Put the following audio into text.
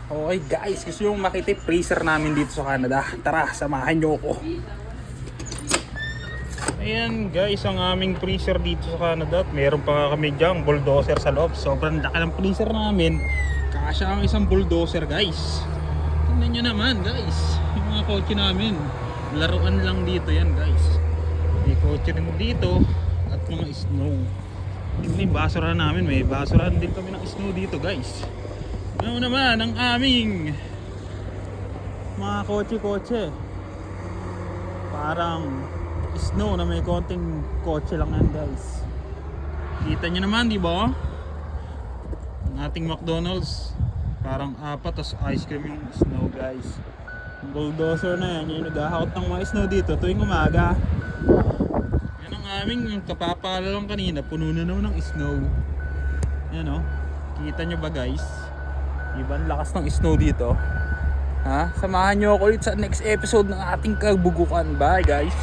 Okay guys, gusto yung makita yung freezer namin dito sa Canada. Tara, samahan nyo ako. Ayan guys, ang aming freezer dito sa Canada. At meron pa kami dyang bulldozer sa loob. Sobrang laki ng freezer namin. Kasya ang isang bulldozer guys. Tingnan nyo naman guys, yung mga kotse namin. Laruan lang dito yan guys. May kotse rin dito at mga snow. Tingnan yung basurahan namin. May basurahan din kami ng snow dito guys. Ano naman ang aming mga kotse-kotse. Parang snow na may konting kotse lang yan guys. Kita nyo naman di ba? Ang ating McDonald's parang apat tas ice cream yung snow guys. Yung bulldozer na yan, yung naghahakot ng mga snow dito tuwing umaga. Yan ang aming kapapala lang kanina, puno na naman ng snow. Yan o, kita nyo ba guys? Ibang lakas ng snow dito. Ha? Samahan nyo ako ulit sa next episode ng ating kabugukan. Bye guys.